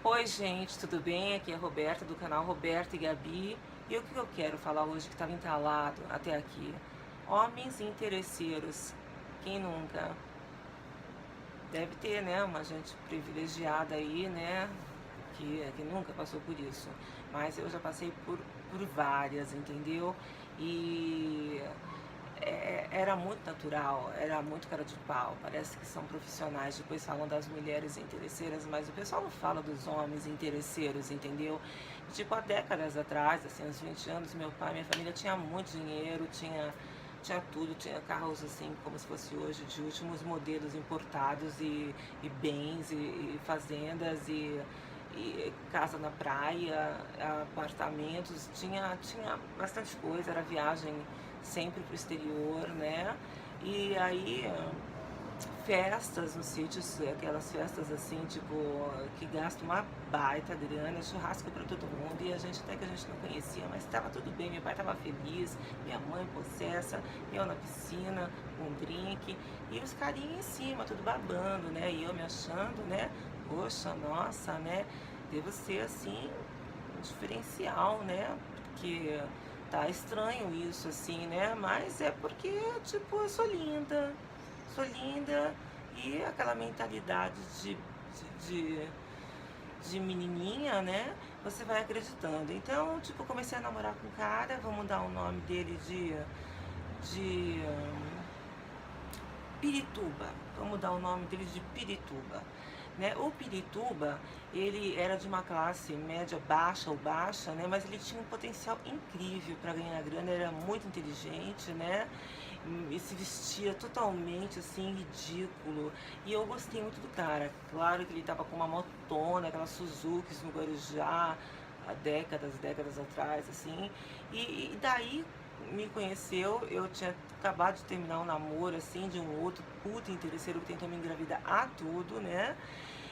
Oi gente, tudo bem? Aqui é a Roberta do canal Roberta e Gabi. E o que eu quero falar hoje que estava entalado até aqui? Homens interesseiros. Quem nunca? Deve ter, né? Uma gente privilegiada aí, né? Que nunca passou por isso. Mas eu já passei por várias, entendeu? E era muito natural, era muito cara de pau. Parece que são profissionais, depois falam das mulheres interesseiras, mas o pessoal não fala dos homens interesseiros, entendeu? Tipo, há décadas atrás, assim, uns 20 anos, meu pai, minha família tinha muito dinheiro, tinha tudo, tinha carros assim, como se fosse hoje, de últimos modelos importados e bens e fazendas e casa na praia, apartamentos, tinha bastante coisa, era viagem sempre pro exterior, né? E aí festas nos sítios, aquelas festas assim, tipo, que gastam uma baita grana, churrasco para todo mundo, e a gente até que a gente não conhecia, mas estava tudo bem, meu pai estava feliz, minha mãe possessa, eu na piscina, um drink, e os carinhos em cima, tudo babando, né? E eu me achando, né? Poxa, nossa, né? Devo ser assim, um diferencial, né? Porque tá estranho isso, assim, né? Mas é porque, tipo, eu sou linda e aquela mentalidade de, de menininha, né? Você vai acreditando. Então, tipo, eu comecei a namorar com um cara, vou mudar o nome dele de Pirituba. Vamos mudar o nome dele de Pirituba. Né? O Pirituba, ele era de uma classe média baixa ou baixa, né? Mas ele tinha um potencial incrível para ganhar grana, ele era muito inteligente, né? E se vestia totalmente assim, ridículo. E eu gostei muito do cara. Claro que ele tava com uma motona, aquelas Suzukis no Guarujá, há décadas atrás, assim. E daí me conheceu, eu tinha acabado de terminar um namoro, assim, de um outro puta interesseiro que tentou me engravidar a tudo, né?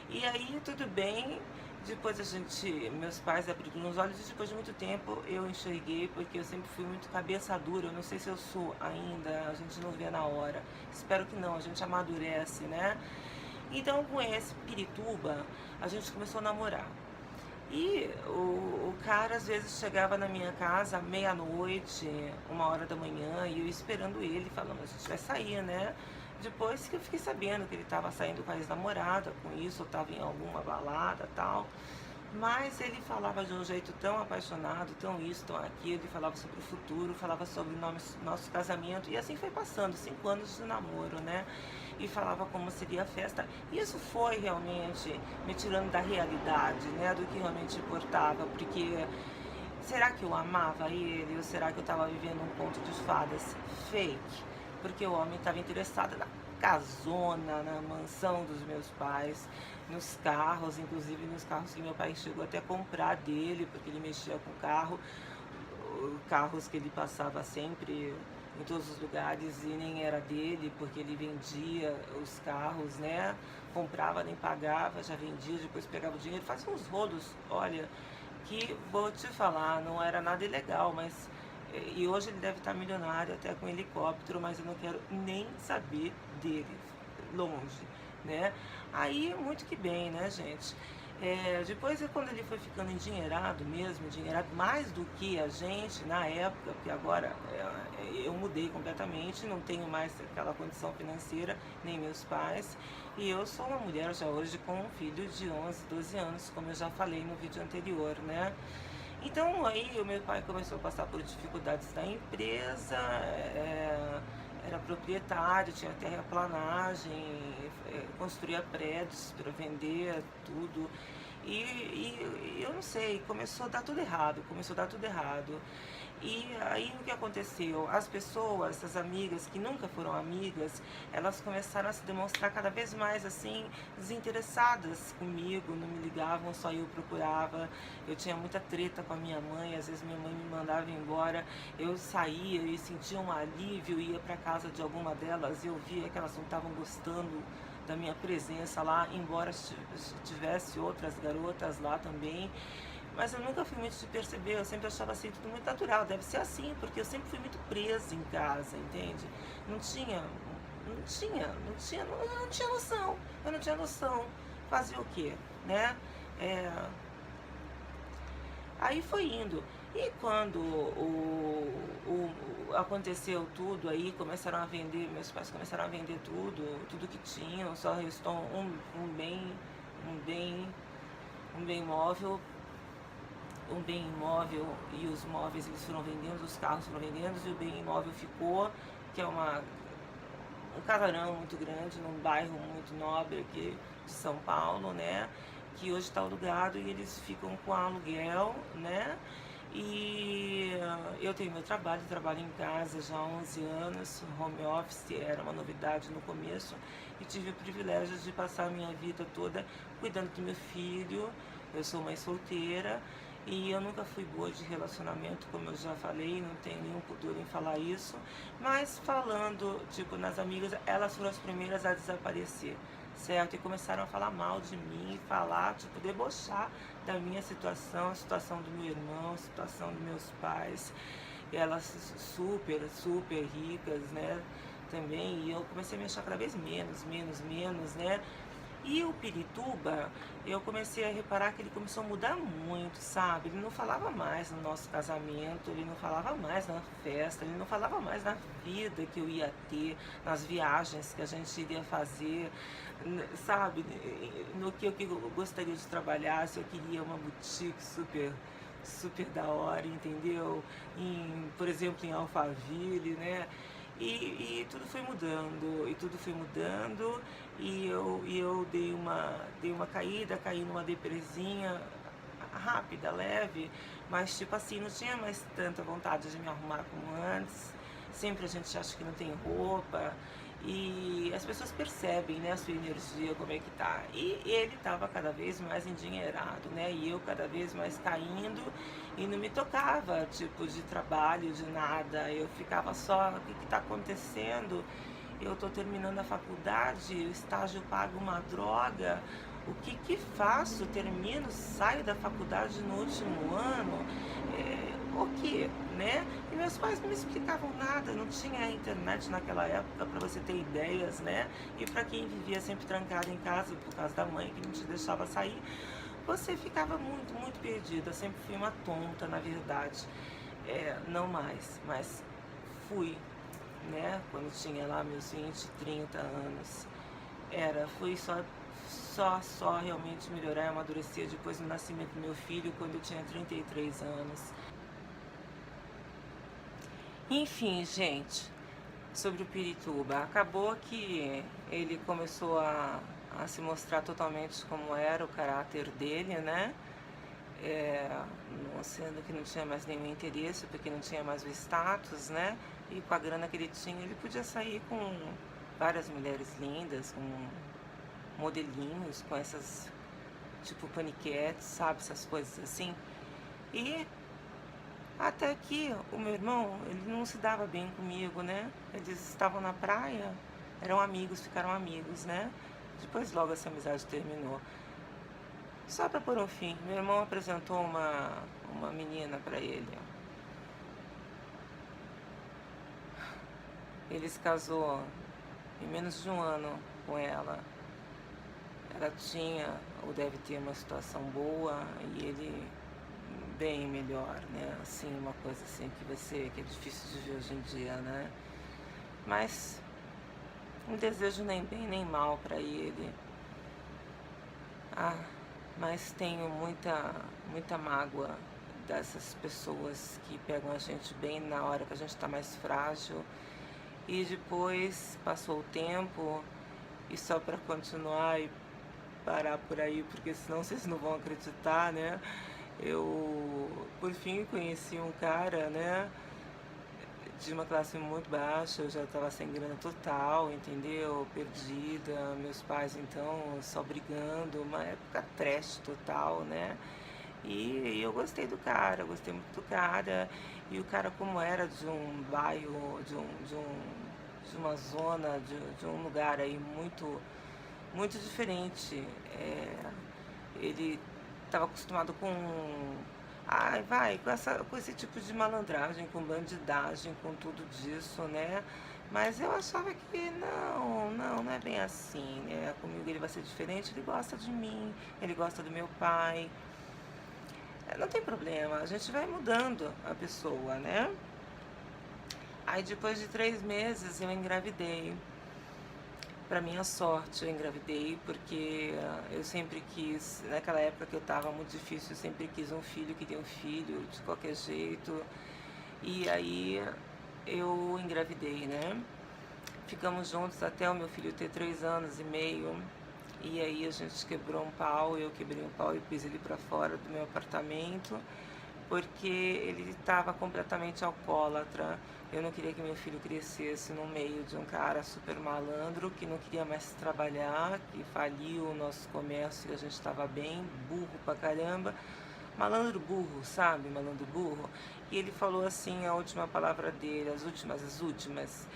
E aí, tudo bem, depois a gente, meus pais abriram os olhos e depois de muito tempo eu enxerguei, porque eu sempre fui muito cabeça dura, eu não sei se eu sou ainda, a gente não vê na hora. Espero que não, a gente amadurece, né? Então, com esse Pirituba, a gente começou a namorar. E o cara às vezes chegava na minha casa meia-noite, 1 hora da manhã, e eu esperando ele, falando, a gente vai sair, né? Depois que eu fiquei sabendo que ele estava saindo com a ex-namorada, com isso, eu estava em alguma balada e tal. Mas ele falava de um jeito tão apaixonado, tão isso, tão aquilo, ele falava sobre o futuro, falava sobre o nosso casamento, e assim foi passando, 5 anos de namoro, né? E falava como seria a festa. E isso foi realmente me tirando da realidade, né? Do que realmente importava, porque será que eu amava ele ou será que eu estava vivendo um conto de fadas fake? Porque o homem estava interessado na casona, na mansão dos meus pais, nos carros, inclusive nos carros que meu pai chegou até a comprar dele, porque ele mexia com carro, carros que ele passava sempre em todos os lugares e nem era dele, porque ele vendia os carros, né? Comprava, nem pagava, já vendia, depois pegava o dinheiro, fazia uns rolos, olha, que vou te falar, não era nada ilegal, mas e hoje ele deve estar milionário, até com helicóptero, mas eu não quero nem saber dele, longe, né? Aí, muito que bem, né, gente? Depois, quando ele foi ficando endinheirado mesmo, endinheirado mais do que a gente na época, porque agora eu mudei completamente, não tenho mais aquela condição financeira, nem meus pais, e eu sou uma mulher já hoje com um filho de 11, 12 anos, como eu já falei no vídeo anterior, né? Então aí o meu pai começou a passar por dificuldades da empresa, era proprietário, tinha terraplanagem, construía prédios para vender tudo. E eu não sei, começou a dar tudo errado, começou a dar tudo errado. E aí o que aconteceu? As pessoas, as amigas que nunca foram amigas, elas começaram a se demonstrar cada vez mais assim, desinteressadas comigo, não me ligavam, só eu procurava. Eu tinha muita treta com a minha mãe, às vezes minha mãe me mandava embora, eu saía e sentia um alívio, ia para casa de alguma delas e eu via que elas não estavam gostando da minha presença lá, embora tivesse outras garotas lá também. Mas eu nunca fui muito de perceber, eu sempre achava assim tudo muito natural, deve ser assim, porque eu sempre fui muito presa em casa, entende? Não tinha, eu não tinha noção. Fazia o quê, né? É, aí foi indo. E quando aconteceu tudo aí, começaram a vender, meus pais começaram a vender tudo que tinham, só restou um bem, um bem móvel, um bem imóvel, e os móveis eles foram vendendo, os carros foram vendendo, e o bem imóvel ficou, que é um casarão muito grande, num bairro muito nobre aqui de São Paulo, né? Que hoje está alugado e eles ficam com aluguel, né? E eu tenho meu trabalho em casa já há 11 anos, home office era uma novidade no começo, e tive o privilégio de passar a minha vida toda cuidando do meu filho. Eu sou mãe solteira e eu nunca fui boa de relacionamento, como eu já falei, não tenho nenhum pudor em falar isso, mas falando, tipo, nas amigas, elas foram as primeiras a desaparecer, certo? E começaram a falar mal de mim, falar, tipo, debochar da minha situação, a situação do meu irmão, a situação dos meus pais, elas super ricas, né? Também, e eu comecei a me achar cada vez menos, né? E o Pirituba, eu comecei a reparar que ele começou a mudar muito, sabe? Ele não falava mais no nosso casamento, ele não falava mais na festa, ele não falava mais na vida que eu ia ter, nas viagens que a gente iria fazer, sabe? No que eu gostaria de trabalhar, se eu queria uma boutique super da hora, entendeu? Por exemplo, em Alphaville, né? E tudo foi mudando, e eu dei uma caída, caí numa depresinha rápida, leve, mas tipo assim, não tinha mais tanta vontade de me arrumar como antes. Sempre a gente acha que não tem roupa, e as pessoas percebem, né, a sua energia, como é que tá. E ele estava cada vez mais endinheirado, né, e eu cada vez mais caindo, e não me tocava, tipo, de trabalho, de nada. Eu ficava só, o que está acontecendo? Eu estou terminando a faculdade, o estágio paga uma droga, o que faço? Termino, saio da faculdade no último ano, o que, né? E meus pais não me explicavam nada, não tinha internet naquela época para você ter ideias, né? E para quem vivia sempre trancado em casa por causa da mãe que não te deixava sair, você ficava muito perdida. Eu sempre fui uma tonta, na verdade. Não mais, mas fui, né? Quando tinha lá meus 20, 30 anos. Fui só realmente melhorar e amadurecer depois do nascimento do meu filho, quando eu tinha 33 anos. Enfim, gente, sobre o Pirituba, acabou que ele começou a se mostrar totalmente como era o caráter dele, né? Sendo que não tinha mais nenhum interesse, porque não tinha mais o status, né? E com a grana que ele tinha, ele podia sair com várias mulheres lindas, com modelinhos, com essas, tipo, paniquetes, sabe? Essas coisas assim. E até que o meu irmão, ele não se dava bem comigo, né? Eles estavam na praia, eram amigos, ficaram amigos, né? Depois logo essa amizade terminou. Só para pôr um fim, meu irmão apresentou uma menina para ele. Ele se casou em menos de um ano com ela. Ela tinha ou deve ter uma situação boa e ele bem melhor, né? Assim, uma coisa assim que é difícil de ver hoje em dia, né? Mas não desejo nem bem nem mal para ele. Mas tenho muita mágoa dessas pessoas que pegam a gente bem na hora que a gente está mais frágil, e depois passou o tempo, e só para continuar e parar por aí, porque senão vocês não vão acreditar, né? Eu, por fim, conheci um cara, né, de uma classe muito baixa. Eu já estava sem grana total, entendeu? Perdida, meus pais então só brigando, uma época trash total, né? E eu gostei do cara, gostei muito do cara. E o cara, como era de um bairro, de uma zona, de um lugar aí muito diferente. Ele estava acostumado com com esse tipo de malandragem, com bandidagem, com tudo disso, né? Mas eu achava que não é bem assim, né? Comigo ele vai ser diferente, ele gosta de mim, ele gosta do meu pai. Não tem problema, a gente vai mudando a pessoa, né? Aí depois de 3 meses eu engravidei. Pra minha sorte, eu engravidei porque eu sempre quis, naquela época que eu tava muito difícil, eu sempre quis um filho, queria um filho de qualquer jeito. E aí eu engravidei, né? Ficamos juntos até o meu filho ter 3 anos e meio. E aí a gente quebrou um pau, eu quebrei um pau e pus ele pra fora do meu apartamento, porque ele estava completamente alcoólatra. Eu não queria que meu filho crescesse no meio de um cara super malandro, que não queria mais trabalhar, que faliu o nosso comércio e a gente estava bem, burro pra caramba. Malandro burro, sabe? Malandro burro. E ele falou assim, a última palavra dele, as últimas,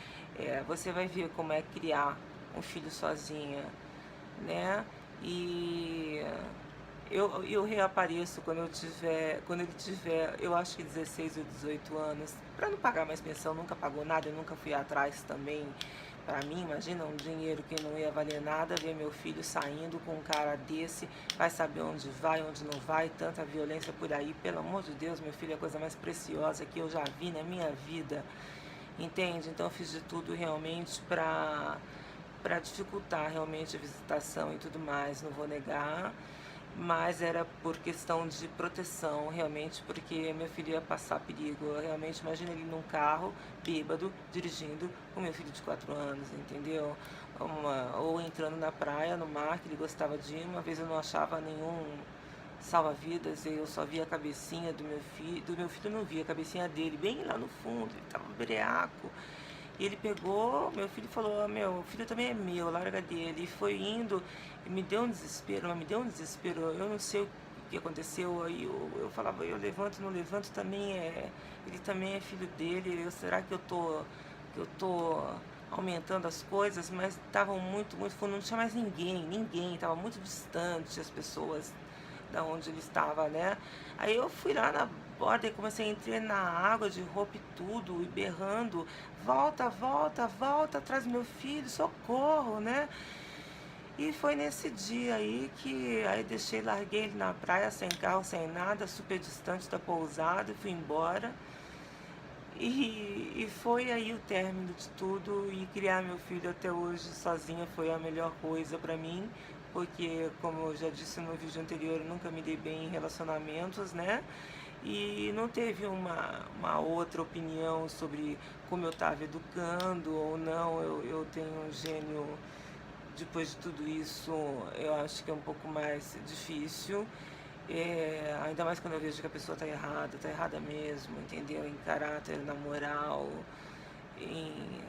você vai ver como é criar um filho sozinha, né? E eu reapareço quando ele tiver, eu acho que 16 ou 18 anos, para não pagar mais pensão, nunca pagou nada, eu nunca fui atrás também. Para mim, imagina um dinheiro que não ia valer nada, ver meu filho saindo com um cara desse, vai saber onde vai, onde não vai, tanta violência por aí, pelo amor de Deus, meu filho é a coisa mais preciosa que eu já vi na minha vida, entende? Então eu fiz de tudo realmente para dificultar realmente a visitação e tudo mais, não vou negar, mas era por questão de proteção, realmente, porque meu filho ia passar perigo. Eu realmente imagino ele num carro, bêbado, dirigindo com meu filho de 4 anos, entendeu? Ou entrando na praia, no mar, que ele gostava de ir. Uma vez eu não achava nenhum salva-vidas, e eu só via a cabecinha do meu filho eu não via a cabecinha dele, bem lá no fundo, ele tava breaco. E ele pegou, meu filho falou, meu filho também é meu, larga dele. E foi indo, e me deu um desespero, mas me deu um desespero, eu não sei o que aconteceu. Aí eu falava, eu levanto, não levanto, também ele também é filho dele, será que eu tô aumentando as coisas? Mas estavam muito fundo, não tinha mais ninguém, estava muito distante as pessoas da onde ele estava, né? Aí eu fui lá na borda e comecei a entrar na água de roupa e tudo, e berrando, volta, volta, volta, traz meu filho, socorro, né? E foi nesse dia aí que aí larguei ele na praia, sem carro, sem nada, super distante da pousada, e fui embora. E foi aí o término de tudo, e criar meu filho até hoje sozinha foi a melhor coisa pra mim, porque, como eu já disse no vídeo anterior, eu nunca me dei bem em relacionamentos, né? E não teve uma outra opinião sobre como eu estava educando ou não. Eu tenho um gênio, depois de tudo isso, eu acho que é um pouco mais difícil. Ainda mais quando eu vejo que a pessoa tá errada mesmo, entendeu? Em caráter, na moral,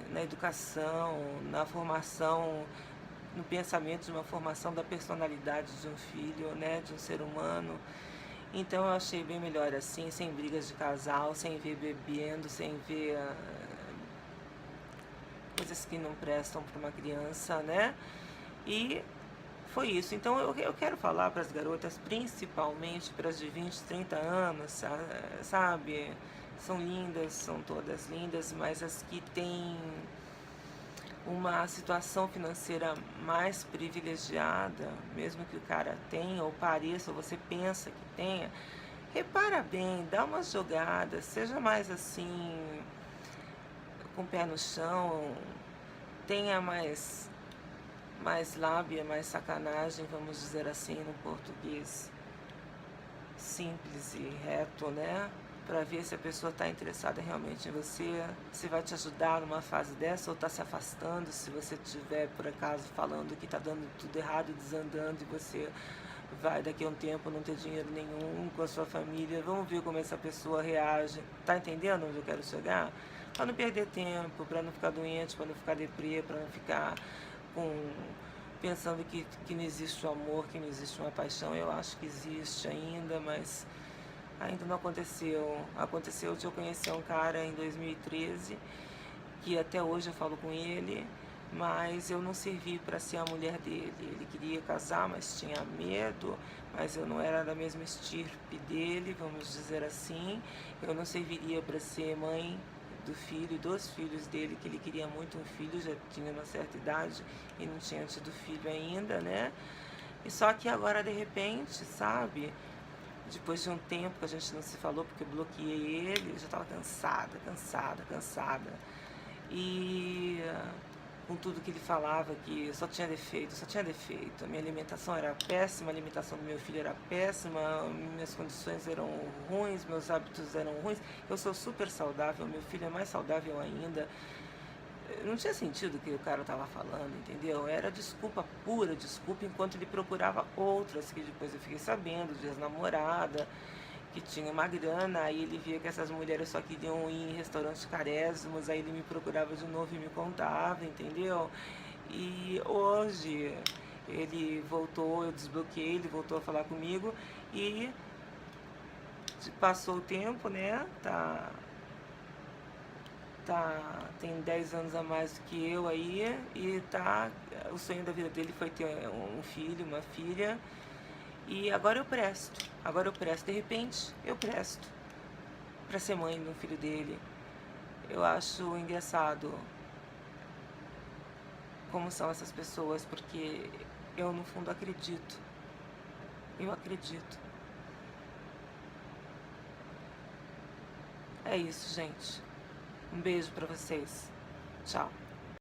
na educação, na formação, no pensamento, de uma formação da personalidade de um filho, né? De um ser humano. Então eu achei bem melhor assim, sem brigas de casal, sem ver bebendo, sem ver coisas que não prestam para uma criança, né? E foi isso. Então eu quero falar para as garotas, principalmente para as de 20, 30 anos, sabe? São lindas, são todas lindas, mas as que têm uma situação financeira mais privilegiada, mesmo que o cara tenha ou pareça, ou você pensa que tenha, repara bem, dá umas jogadas, seja mais assim, com o pé no chão, tenha mais lábia, mais sacanagem, vamos dizer assim, no português simples e reto, né? Para ver se a pessoa está interessada realmente em você, se vai te ajudar numa fase dessa ou está se afastando, se você estiver, por acaso, falando que está dando tudo errado, desandando, e você vai daqui a um tempo não ter dinheiro nenhum com a sua família. Vamos ver como essa pessoa reage. Tá entendendo onde eu quero chegar? Para não perder tempo, para não ficar doente, para não ficar deprê, para não ficar com pensando que não existe o amor, que não existe uma paixão. Eu acho que existe ainda, mas ainda não aconteceu. Aconteceu de eu conhecer um cara em 2013, que até hoje eu falo com ele, mas eu não servi para ser a mulher dele. Ele queria casar, mas tinha medo, mas eu não era da mesma estirpe dele, vamos dizer assim. Eu não serviria para ser mãe do filho e dos filhos dele, que ele queria muito um filho, já tinha uma certa idade e não tinha tido filho ainda, né? E só que agora, de repente, sabe, depois de um tempo que a gente não se falou, porque eu bloqueei ele, eu já estava cansada, cansada, cansada. E com tudo que ele falava, que só tinha defeito, só tinha defeito. A minha alimentação era péssima, a alimentação do meu filho era péssima, minhas condições eram ruins, meus hábitos eram ruins. Eu sou super saudável, meu filho é mais saudável ainda. Não tinha sentido o que o cara estava falando, entendeu? Era desculpa, pura desculpa, enquanto ele procurava outras, que depois eu fiquei sabendo, de ex-namorada, que tinha uma grana, aí ele via que essas mulheres só queriam ir em restaurantes carésimos, aí ele me procurava de novo e me contava, entendeu? E hoje ele voltou, eu desbloqueei, ele voltou a falar comigo e passou o tempo, né? Tem 10 anos a mais do que eu aí, e o sonho da vida dele foi ter um filho, uma filha, e agora eu presto, de repente eu presto para ser mãe do filho dele. Eu acho engraçado como são essas pessoas, porque eu no fundo acredito, eu acredito. É isso, gente. Um beijo para vocês. Tchau.